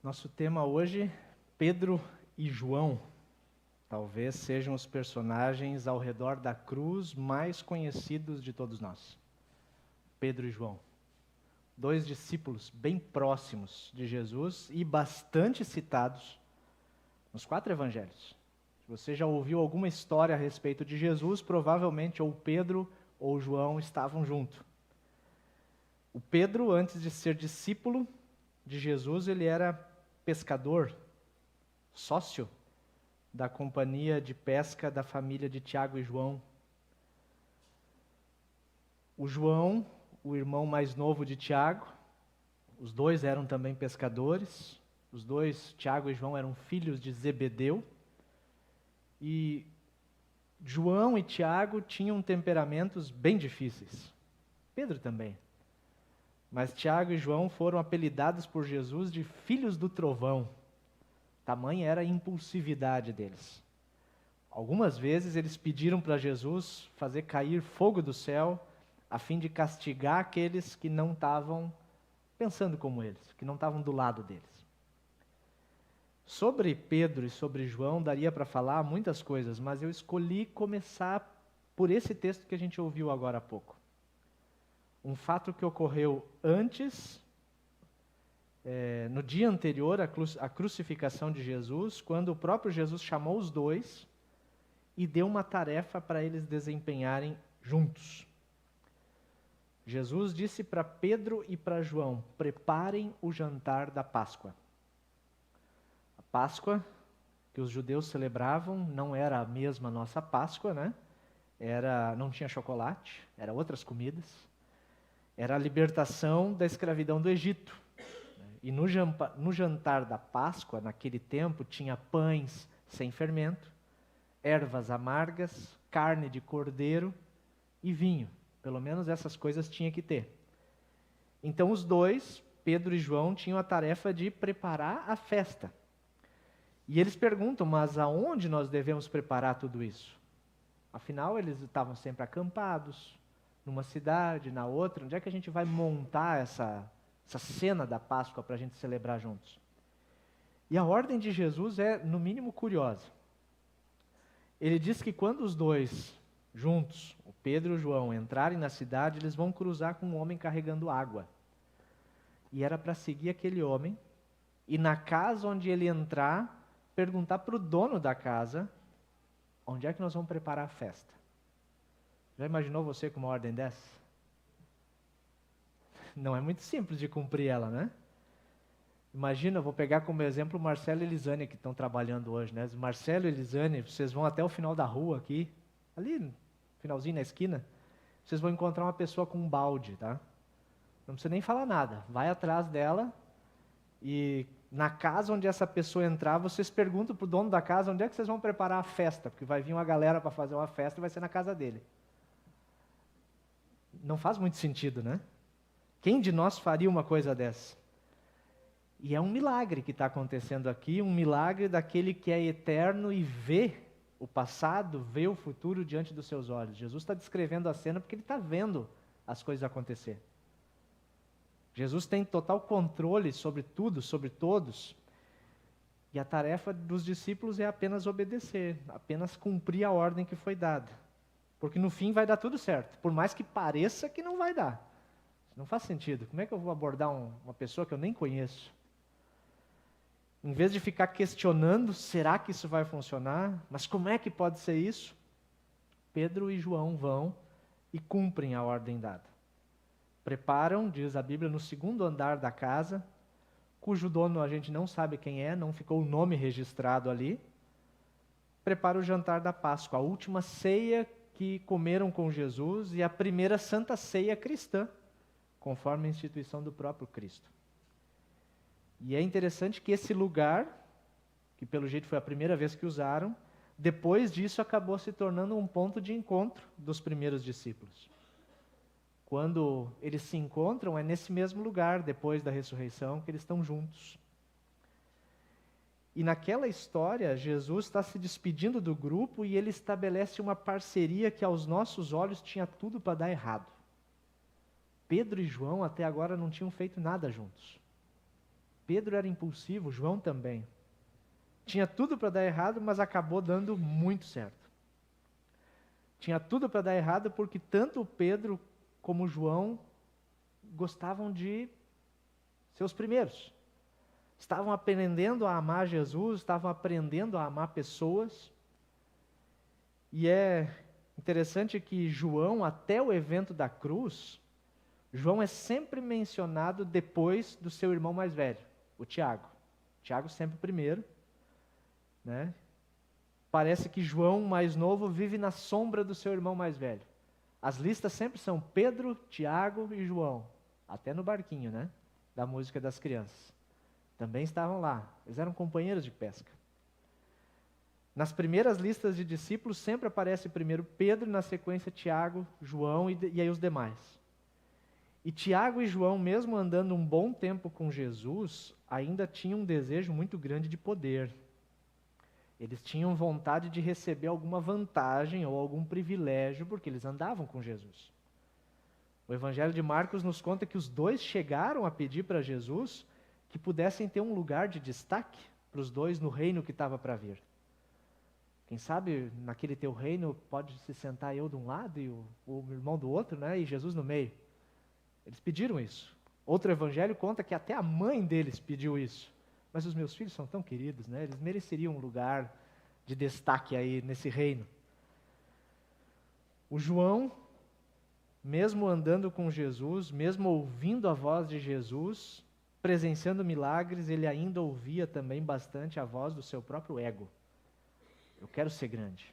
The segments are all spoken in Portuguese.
Nosso tema hoje, Pedro e João, talvez sejam os personagens ao redor da cruz mais conhecidos de todos nós. Pedro e João, dois discípulos bem próximos de Jesus e bastante citados nos 4 evangelhos. Se você já ouviu alguma história a respeito de Jesus, provavelmente ou Pedro ou João estavam juntos. O Pedro, antes de ser discípulo de Jesus, ele era pescador, sócio da companhia de pesca da família de Tiago e João. O João, o irmão mais novo de Tiago, os dois eram também pescadores. Os dois, Tiago e João, eram filhos de Zebedeu. E João e Tiago tinham temperamentos bem difíceis. Pedro também. Mas Tiago e João foram apelidados por Jesus de filhos do trovão. Tamanha era a impulsividade deles. Algumas vezes eles pediram para Jesus fazer cair fogo do céu, a fim de castigar aqueles que não estavam pensando como eles, que não estavam do lado deles. Sobre Pedro e sobre João daria para falar muitas coisas, mas eu escolhi começar por esse texto que a gente ouviu agora há pouco. Um fato que ocorreu antes, no dia anterior à crucificação de Jesus, quando o próprio Jesus chamou os dois e deu uma tarefa para eles desempenharem juntos. Jesus disse para Pedro e para João: preparem o jantar da Páscoa. A Páscoa que os judeus celebravam não era a mesma nossa Páscoa, né? Não tinha chocolate, eram outras comidas. Era a libertação da escravidão do Egito. E no jantar da Páscoa, naquele tempo, tinha pães sem fermento, ervas amargas, carne de cordeiro e vinho. Pelo menos essas coisas tinha que ter. Então os dois, Pedro e João, tinham a tarefa de preparar a festa. E eles perguntam, mas aonde nós devemos preparar tudo isso? Afinal, eles estavam sempre acampados, numa cidade, na outra. Onde é que a gente vai montar essa cena da Páscoa para a gente celebrar juntos? E a ordem de Jesus é, no mínimo, curiosa. Ele diz que quando os dois juntos, o Pedro e o João, entrarem na cidade, eles vão cruzar com um homem carregando água. E era para seguir aquele homem, e na casa onde ele entrar, perguntar para o dono da casa, onde é que nós vamos preparar a festa? Já imaginou você com uma ordem dessa? Não é muito simples de cumprir ela, né? Imagina, eu vou pegar como exemplo o Marcelo e Elisânia, que estão trabalhando hoje, né? Marcelo e Elisânia, vocês vão até o final da rua aqui, ali no finalzinho na esquina, vocês vão encontrar uma pessoa com um balde, tá? Não precisa nem falar nada, vai atrás dela e na casa onde essa pessoa entrar, vocês perguntam para o dono da casa onde é que vocês vão preparar a festa, porque vai vir uma galera para fazer uma festa e vai ser na casa dele. Não faz muito sentido, né? Quem de nós faria uma coisa dessa? E é um milagre que está acontecendo aqui, um milagre daquele que é eterno e vê o passado, vê o futuro diante dos seus olhos. Jesus está descrevendo a cena porque ele está vendo as coisas acontecer. Jesus tem total controle sobre tudo, sobre todos. E a tarefa dos discípulos é apenas obedecer, apenas cumprir a ordem que foi dada. Porque no fim vai dar tudo certo, por mais que pareça que não vai dar. Não faz sentido. Como é que eu vou abordar uma pessoa que eu nem conheço? Em vez de ficar questionando, será que isso vai funcionar? Mas como é que pode ser isso? Pedro e João vão e cumprem a ordem dada. Preparam, diz a Bíblia, no 2º andar da casa, cujo dono a gente não sabe quem é, não ficou o nome registrado ali. Prepara o jantar da Páscoa, a última ceia que comeram com Jesus e a primeira santa ceia cristã, conforme a instituição do próprio Cristo. E é interessante que esse lugar, que pelo jeito foi a primeira vez que usaram, depois disso acabou se tornando um ponto de encontro dos primeiros discípulos. Quando eles se encontram, é nesse mesmo lugar, depois da ressurreição, que eles estão juntos. E naquela história, Jesus está se despedindo do grupo e ele estabelece uma parceria que aos nossos olhos tinha tudo para dar errado. Pedro e João até agora não tinham feito nada juntos. Pedro era impulsivo, João também. Tinha tudo para dar errado, mas acabou dando muito certo. Tinha tudo para dar errado porque tanto Pedro como João gostavam de ser os primeiros. Estavam aprendendo a amar Jesus, estavam aprendendo a amar pessoas. E é interessante que João, até o evento da cruz, João é sempre mencionado depois do seu irmão mais velho, o Tiago. Tiago sempre primeiro, né? Parece que João, mais novo, vive na sombra do seu irmão mais velho. As listas sempre são Pedro, Tiago e João. Até no barquinho, né? Da música das crianças. Também estavam lá. Eles eram companheiros de pesca. Nas primeiras listas de discípulos sempre aparece primeiro Pedro, na sequência Tiago, João e aí os demais. E Tiago e João, mesmo andando um bom tempo com Jesus, ainda tinham um desejo muito grande de poder. Eles tinham vontade de receber alguma vantagem ou algum privilégio, porque eles andavam com Jesus. O Evangelho de Marcos nos conta que os dois chegaram a pedir para Jesus que pudessem ter um lugar de destaque para os dois no reino que estava para vir. Quem sabe naquele teu reino pode se sentar eu de um lado e o irmão do outro, né? E Jesus no meio. Eles pediram isso. Outro evangelho conta que até a mãe deles pediu isso. Mas os meus filhos são tão queridos, né? Eles mereceriam um lugar de destaque aí nesse reino. O João, mesmo andando com Jesus, mesmo ouvindo a voz de Jesus, presenciando milagres, ele ainda ouvia também bastante a voz do seu próprio ego. Eu quero ser grande.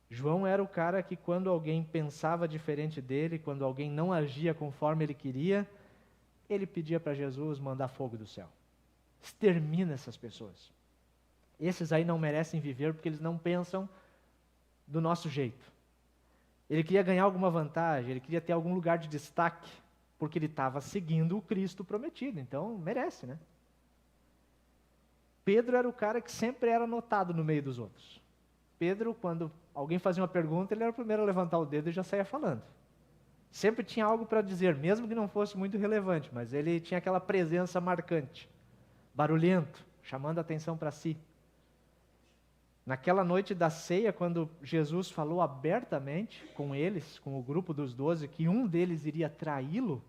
João era o cara que quando alguém pensava diferente dele, quando alguém não agia conforme ele queria, ele pedia para Jesus mandar fogo do céu. Extermina essas pessoas. Esses aí não merecem viver porque eles não pensam do nosso jeito. Ele queria ganhar alguma vantagem, ele queria ter algum lugar de destaque, porque ele estava seguindo o Cristo prometido, então merece, né? Pedro era o cara que sempre era notado no meio dos outros. Pedro, quando alguém fazia uma pergunta, ele era o primeiro a levantar o dedo e já saía falando. Sempre tinha algo para dizer, mesmo que não fosse muito relevante, mas ele tinha aquela presença marcante, barulhento, chamando a atenção para si. Naquela noite da ceia, quando Jesus falou abertamente com eles, com o grupo dos 12, que um deles iria traí-lo,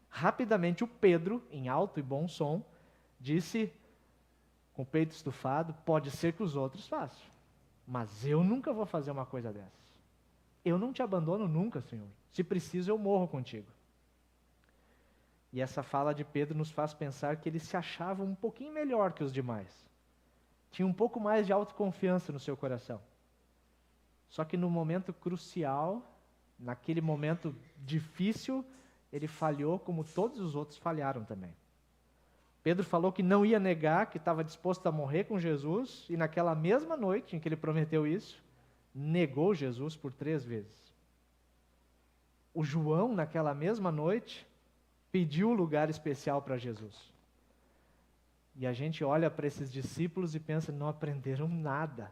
rapidamente o Pedro, em alto e bom som, disse, com o peito estufado, pode ser que os outros façam, mas eu nunca vou fazer uma coisa dessas. Eu não te abandono nunca, Senhor. Se preciso, eu morro contigo. E essa fala de Pedro nos faz pensar que ele se achava um pouquinho melhor que os demais. Tinha um pouco mais de autoconfiança no seu coração. Só que no momento crucial, naquele momento difícil, ele falhou como todos os outros falharam também. Pedro falou que não ia negar, que estava disposto a morrer com Jesus, e naquela mesma noite em que ele prometeu isso, negou Jesus por 3 vezes. O João, naquela mesma noite, pediu um lugar especial para Jesus. E a gente olha para esses discípulos e pensa, não aprenderam nada.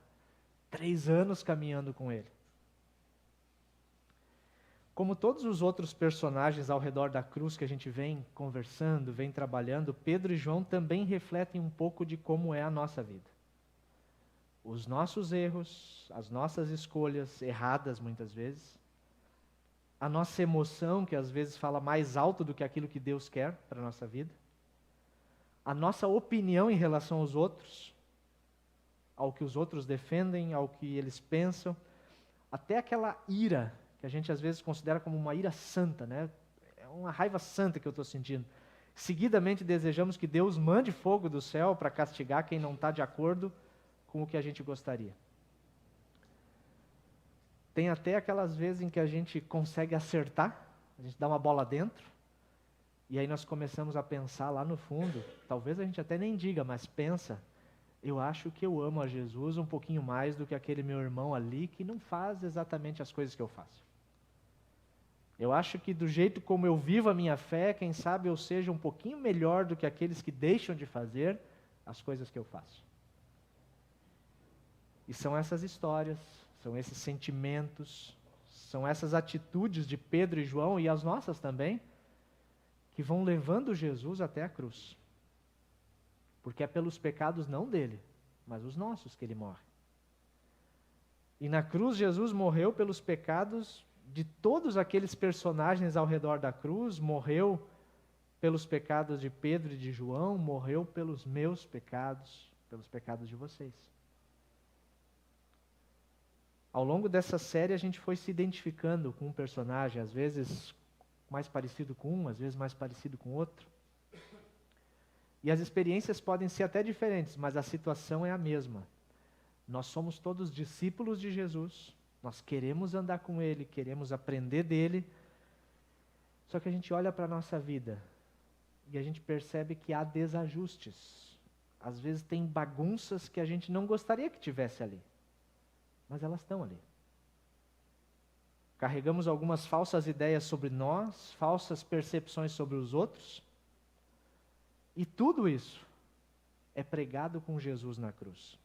3 anos caminhando com ele. Como todos os outros personagens ao redor da cruz que a gente vem conversando, vem trabalhando, Pedro e João também refletem um pouco de como é a nossa vida. Os nossos erros, as nossas escolhas erradas muitas vezes, a nossa emoção que às vezes fala mais alto do que aquilo que Deus quer para a nossa vida, a nossa opinião em relação aos outros, ao que os outros defendem, ao que eles pensam, até aquela ira que a gente às vezes considera como uma ira santa, né? É uma raiva santa que eu estou sentindo. Seguidamente desejamos que Deus mande fogo do céu para castigar quem não está de acordo com o que a gente gostaria. Tem até aquelas vezes em que a gente consegue acertar, a gente dá uma bola dentro, e aí nós começamos a pensar lá no fundo, talvez a gente até nem diga, mas pensa, eu acho que eu amo a Jesus um pouquinho mais do que aquele meu irmão ali que não faz exatamente as coisas que eu faço. Eu acho que do jeito como eu vivo a minha fé, quem sabe eu seja um pouquinho melhor do que aqueles que deixam de fazer as coisas que eu faço. E são essas histórias, são esses sentimentos, são essas atitudes de Pedro e João e as nossas também, que vão levando Jesus até a cruz. porque é pelos pecados não dele, mas os nossos que ele morre. E na cruz Jesus morreu pelos pecados de todos aqueles personagens ao redor da cruz, morreu pelos pecados de Pedro e de João, morreu pelos meus pecados, pelos pecados de vocês. Ao longo dessa série a gente foi se identificando com um personagem, às vezes mais parecido com um, às vezes mais parecido com outro. E as experiências podem ser até diferentes, mas a situação é a mesma. Nós somos todos discípulos de Jesus, nós queremos andar com Ele, queremos aprender dele, só que a gente olha para a nossa vida e a gente percebe que há desajustes. Às vezes tem bagunças que a gente não gostaria que tivesse ali, mas elas estão ali. Carregamos algumas falsas ideias sobre nós, falsas percepções sobre os outros, e tudo isso é pregado com Jesus na cruz.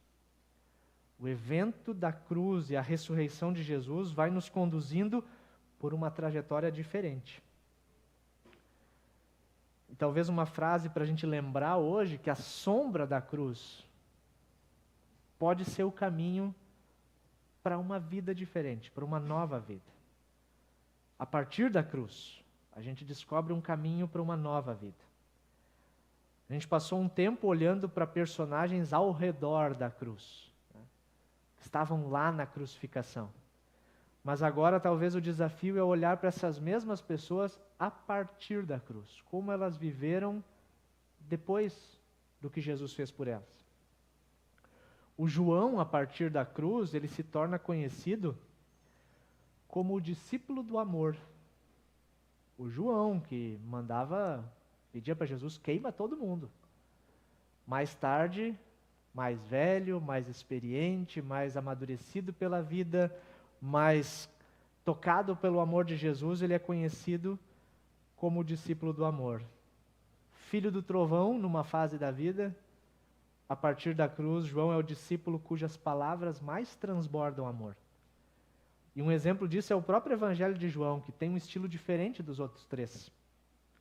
O evento da cruz e a ressurreição de Jesus vai nos conduzindo por uma trajetória diferente. E talvez uma frase para a gente lembrar hoje, que a sombra da cruz pode ser o caminho para uma vida diferente, para uma nova vida. A partir da cruz, a gente descobre um caminho para uma nova vida. A gente passou um tempo olhando para personagens ao redor da cruz, né, que estavam lá na crucificação. Mas agora talvez o desafio é olhar para essas mesmas pessoas a partir da cruz, como elas viveram depois do que Jesus fez por elas. O João, a partir da cruz, ele se torna conhecido como o discípulo do amor. O João, que pedia para Jesus, queima todo mundo. Mais tarde, mais velho, mais experiente, mais amadurecido pela vida, mais tocado pelo amor de Jesus, ele é conhecido como o discípulo do amor. Filho do trovão, numa fase da vida, a partir da cruz, João é o discípulo cujas palavras mais transbordam amor. E um exemplo disso é o próprio Evangelho de João, que tem um estilo diferente dos outros três.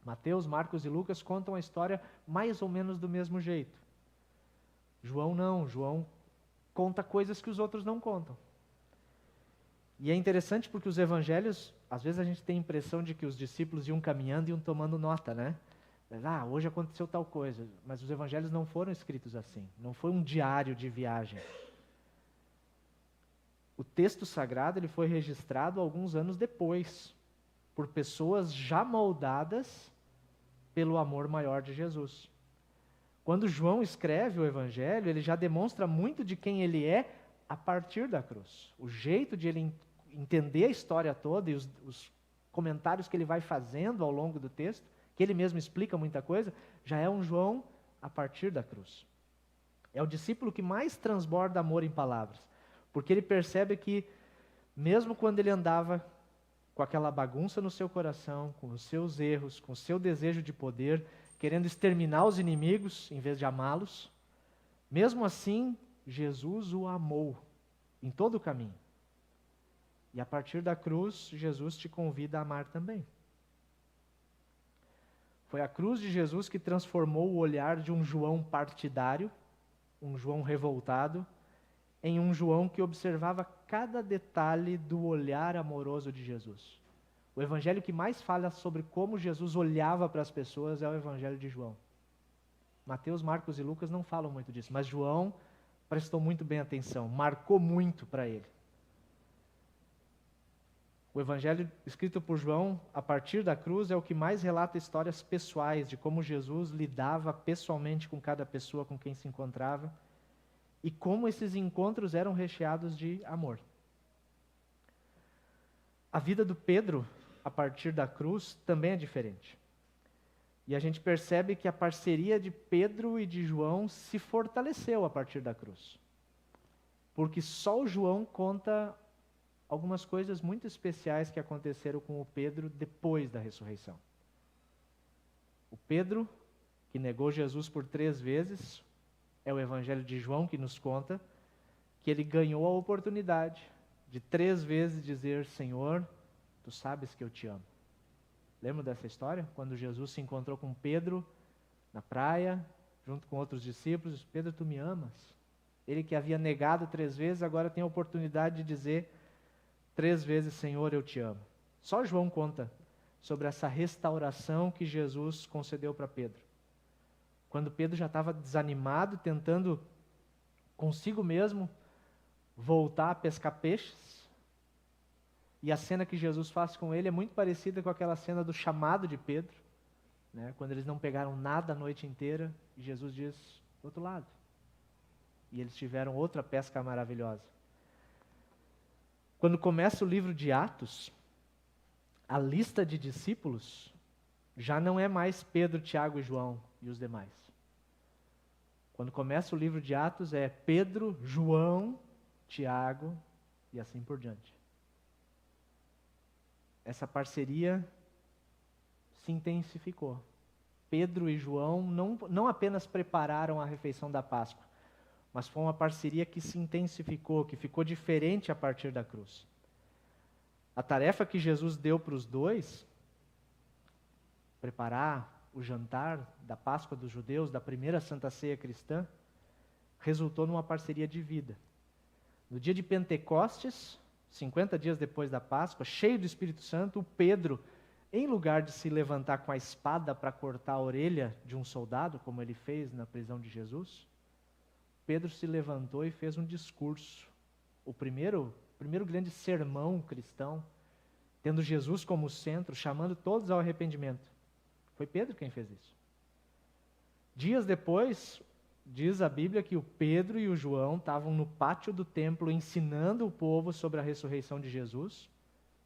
Mateus, Marcos e Lucas contam a história mais ou menos do mesmo jeito. João não, João conta coisas que os outros não contam. E é interessante porque os evangelhos, às vezes a gente tem a impressão de que os discípulos iam caminhando e iam tomando nota, né? Hoje aconteceu tal coisa, mas os evangelhos não foram escritos assim, não foi um diário de viagem. O texto sagrado ele foi registrado alguns anos depois, por pessoas já moldadas pelo amor maior de Jesus. Quando João escreve o Evangelho, ele já demonstra muito de quem ele é a partir da cruz. O jeito de ele entender a história toda e os comentários que ele vai fazendo ao longo do texto, que ele mesmo explica muita coisa, já é um João a partir da cruz. É o discípulo que mais transborda amor em palavras, porque ele percebe que, mesmo quando ele andava com aquela bagunça no seu coração, com os seus erros, com o seu desejo de poder, querendo exterminar os inimigos em vez de amá-los, mesmo assim, Jesus o amou em todo o caminho. E a partir da cruz, Jesus te convida a amar também. Foi a cruz de Jesus que transformou o olhar de um João partidário, um João revoltado, em um João que observava cada detalhe do olhar amoroso de Jesus. O evangelho que mais fala sobre como Jesus olhava para as pessoas é o evangelho de João. Mateus, Marcos e Lucas não falam muito disso, mas João prestou muito bem atenção, marcou muito para ele. O evangelho escrito por João, a partir da cruz, é o que mais relata histórias pessoais de como Jesus lidava pessoalmente com cada pessoa com quem se encontrava e como esses encontros eram recheados de amor. A vida do Pedro, a partir da cruz, também é diferente. E a gente percebe que a parceria de Pedro e de João se fortaleceu a partir da cruz. Porque só o João conta algumas coisas muito especiais que aconteceram com o Pedro depois da ressurreição. O Pedro, que negou Jesus por 3 vezes, é o Evangelho de João que nos conta que ele ganhou a oportunidade de 3 vezes dizer: Senhor, tu sabes que eu te amo. Lembra dessa história? Quando Jesus se encontrou com Pedro na praia, junto com outros discípulos: Pedro, tu me amas? Ele que havia negado 3 vezes, agora tem a oportunidade de dizer 3 vezes: Senhor, eu te amo. Só João conta sobre essa restauração que Jesus concedeu para Pedro. Quando Pedro já estava desanimado, tentando consigo mesmo voltar a pescar peixes, e a cena que Jesus faz com ele é muito parecida com aquela cena do chamado de Pedro, né? Quando eles não pegaram nada a noite inteira, e Jesus diz: do outro lado. E eles tiveram outra pesca maravilhosa. Quando começa o livro de Atos, a lista de discípulos já não é mais Pedro, Tiago e João e os demais. Quando começa o livro de Atos é Pedro, João, Tiago e assim por diante. Essa parceria se intensificou. Pedro e João não apenas prepararam a refeição da Páscoa, mas foi uma parceria que se intensificou, que ficou diferente a partir da cruz. A tarefa que Jesus deu para os dois, preparar o jantar da Páscoa dos judeus, da primeira Santa Ceia cristã, resultou numa parceria de vida. No dia de Pentecostes, 50 dias depois da Páscoa, cheio do Espírito Santo, o Pedro, em lugar de se levantar com a espada para cortar a orelha de um soldado, como ele fez na prisão de Jesus, Pedro se levantou e fez um discurso. O primeiro grande sermão cristão, tendo Jesus como centro, chamando todos ao arrependimento. Foi Pedro quem fez isso. Dias depois, diz a Bíblia que o Pedro e o João estavam no pátio do templo ensinando o povo sobre a ressurreição de Jesus,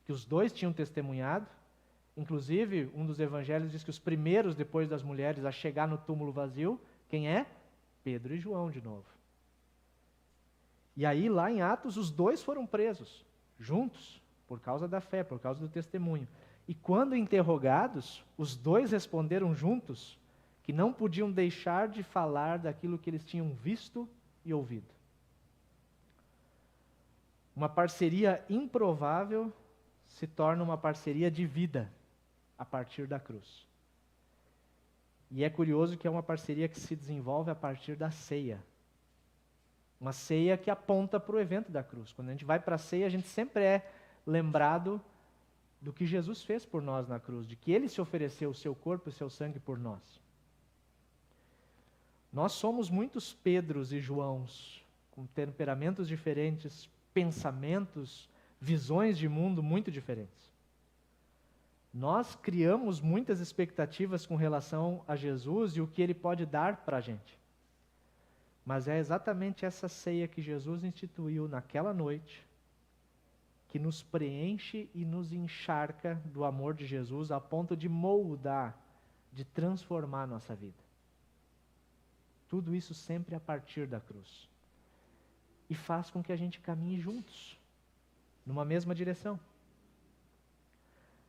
que os dois tinham testemunhado. Inclusive, um dos evangelhos diz que os primeiros, depois das mulheres, a chegar no túmulo vazio, quem é? Pedro e João de novo. E aí, lá em Atos, os dois foram presos, juntos, por causa da fé, por causa do testemunho. E quando interrogados, os dois responderam juntos que não podiam deixar de falar daquilo que eles tinham visto e ouvido. Uma parceria improvável se torna uma parceria de vida a partir da cruz. E é curioso que é uma parceria que se desenvolve a partir da ceia. Uma ceia que aponta para o evento da cruz. Quando a gente vai para a ceia, a gente sempre é lembrado do que Jesus fez por nós na cruz, de que Ele se ofereceu o seu corpo e o seu sangue por nós. Nós somos muitos Pedros e Joãos, com temperamentos diferentes, pensamentos, visões de mundo muito diferentes. Nós criamos muitas expectativas com relação a Jesus e o que Ele pode dar para a gente. Mas é exatamente essa ceia que Jesus instituiu naquela noite, que nos preenche e nos encharca do amor de Jesus a ponto de moldar, de transformar a nossa vida. Tudo isso sempre a partir da cruz. E faz com que a gente caminhe juntos, numa mesma direção.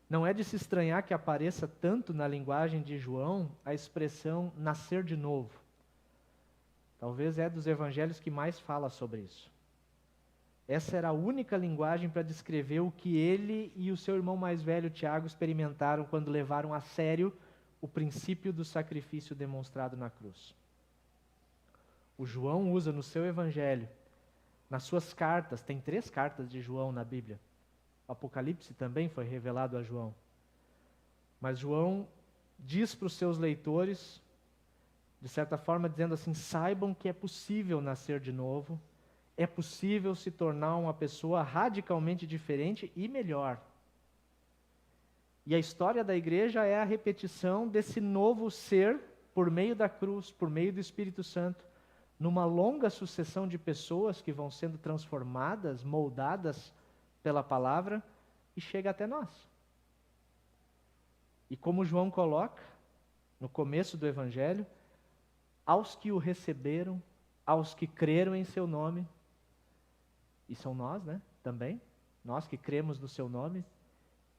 Não é de se estranhar que apareça tanto na linguagem de João a expressão nascer de novo. Talvez é dos evangelhos que mais fala sobre isso. Essa era a única linguagem para descrever o que ele e o seu irmão mais velho, Tiago, experimentaram quando levaram a sério o princípio do sacrifício demonstrado na cruz. O João usa no seu evangelho, nas suas cartas, tem 3 cartas de João na Bíblia. O Apocalipse também foi revelado a João. Mas João diz para os seus leitores, de certa forma dizendo assim: saibam que é possível nascer de novo, é possível se tornar uma pessoa radicalmente diferente e melhor. E a história da igreja é a repetição desse novo ser por meio da cruz, por meio do Espírito Santo, numa longa sucessão de pessoas que vão sendo transformadas, moldadas pela palavra e chega até nós. E como João coloca no começo do Evangelho, aos que o receberam, aos que creram em seu nome, e são nós, né, também, nós que cremos no seu nome,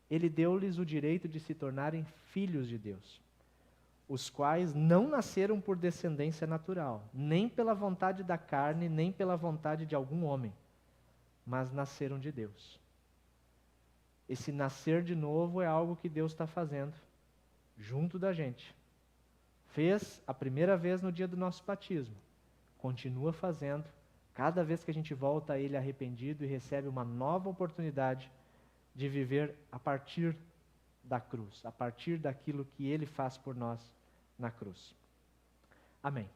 ele deu-lhes o direito de se tornarem filhos de Deus, os quais não nasceram por descendência natural, nem pela vontade da carne, nem pela vontade de algum homem, mas nasceram de Deus. Esse nascer de novo é algo que Deus está fazendo junto da gente, Fez a primeira vez no dia do nosso batismo. Continua fazendo cada vez que a gente volta a Ele arrependido e recebe uma nova oportunidade de viver a partir da cruz, a partir daquilo que Ele faz por nós na cruz. Amém.